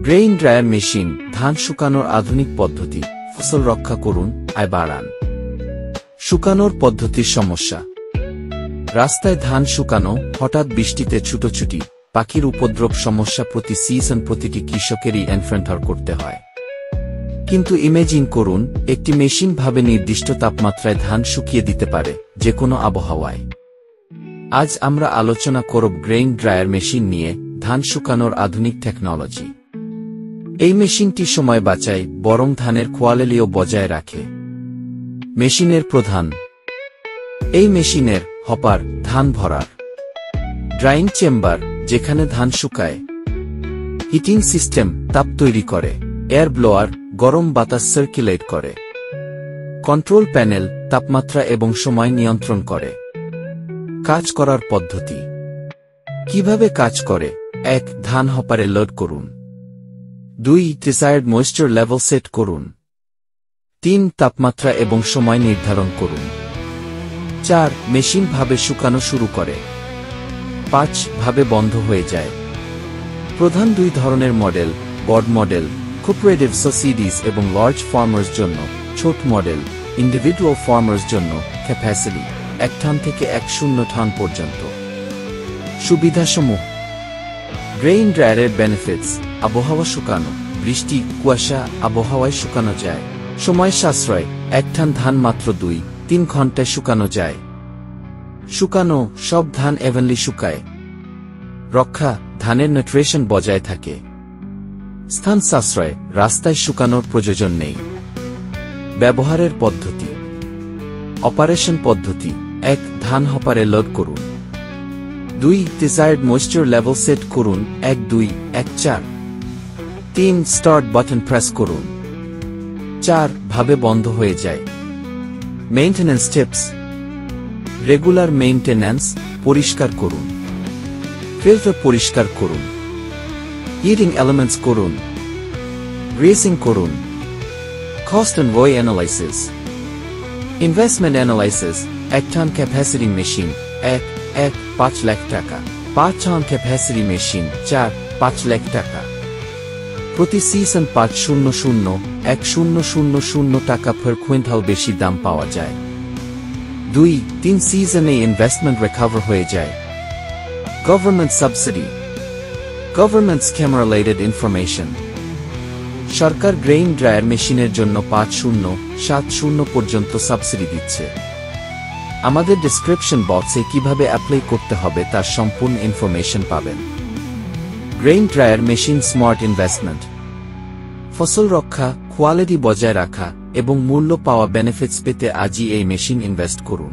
Grain dryer machine, ধান শুকানোর আধুনিক পদ্ধতি। ফসল রক্ষা করুন, আয় বাড়ান। শুকানোর পদ্ধতির সমস্যা। রাস্তায় ধান শুকানো, হঠাৎ বৃষ্টিতে ছুটোছুটি, পাখির উপদ্রব সমস্যা প্রতি সিজন প্রতিটি কৃষকেরই এনকাউন্টার করতে হয়। কিন্তু ইমেজিন করুন, একটি মেশিন ভাবে নির্দিষ্ট তাপমাত্রায় ধান শুকিয়ে দিতে পারে, যে কোনো আবহাওয়ায়। আজ আমরা আলোচনা করব গ্রেইন ড্রায়ার মেশিন নিয়ে, ধান শুকানোর আধুনিক টেকনোলজি। এই মেশিনটি সময় বাঁচায়, বরং ধানের কোয়ালিটিও বজায় রাখে। মেশিনের প্রধান। এই মেশিনের হপার, ধান ভরার; ড্রাইং চেম্বার, যেখানে ধান শুকায়; হিটিং সিস্টেম, তাপ তৈরি করে; এয়ার ব্লোয়ার, গরম বাতাস সার্কুলেট করে; কন্ট্রোল প্যানেল, তাপমাত্রা এবং সময় নিয়ন্ত্রণ করে। কাজ করার পদ্ধতি। কিভাবে কাজ করে? 1. ধান হপারে লোড করুন। 2. ডিজায়ার্ড ময়েশ্চার লেভেল সেট করুন। 3. তাপমাত্রা এবং সময় নির্ধারণ করুন। 4. মেশিন ভাবে শুকানো শুরু করে। 5. ভাবে বন্ধ হয়ে যায়। প্রধান 2 ধরনের মডেল: বড় মডেল, কোঅপারেটিভ সোসাইটিস এবং লার্জ ফার্মার্স জন্য; ছোট মডেল, ইন্ডিভিডুয়াল ফার্মার্স জন্য। ক্যাপাসিটি 1 টন থেকে 10 টন পর্যন্ত। সুবিধাসমূহ। গ্রেইন ড্রায়ারের বেনিফিটস: আবহাওয়া শুকানো, বৃষ্টি, কুয়াশা আবহাওয়ায় শুকানো যায়। সময় সাশ্রয়: 1 টন ধান মাত্র 2-3 ঘন্টায় শুকানো যায়। শুকানো, সব ধান এভেনলি শুকায়। রক্ষা, ধানের নিউট্রিশন বজায় থাকে। স্থান সাশ্রয়, রাস্তায় শুকানোর প্রয়োজন নেই। ব্যবহারের পদ্ধতি। অপারেশন পদ্ধতি: 1. ধান হপারে লোড করুন। 2. ডিজায়ার্ড ময়েশ্চার লেভেল সেট করুন। 1-2, 1-4। 3. স্টার্ট বাটন প্রেস করুন। 4. ভাবে বন্ধ হয়ে যায়। Maintenance tips. রেগুলার মেইনটেন্যান্স: পরিষ্কার করুন, ফিল্টার পরিষ্কার করুন, হিটিং এলিমেন্টস করুন, গ্রেসিং করুন। Cost and ROI analysis. Investment analysis: 1 ton capacity machine 5 lakh টাকা। 5 টন ক্যাপাসিটি মেশিন 5 লাখ টাকা। প্রতি সিজন 5,000,10,000 টাকা পার কুইন্টাল বেশি দাম পাওয়া যায়। 2-3 সিজনে ইনভেস্টমেন্ট রিকভার হয়ে যায়। Government subsidy. Government scheme related information. সরকার গ্রেইন ড্রায়ার মেশিনের জন্য 5,070 পর্যন্ত সাবসিডি দিচ্ছে। আমাদের ডেসক্রিপশন বক্সে কিভাবে অ্যাপ্লাই করতে হবে তার সম্পূর্ণ ইনফরমেশন পাবেন। Grain dryer machine smart investment. ফসল রক্ষা, কোয়ালিটি বজায় রাখা এবং মূল্য পাওয়া বেনিফিটস পেতে আজই এই মেশিন ইনভেস্ট করুন।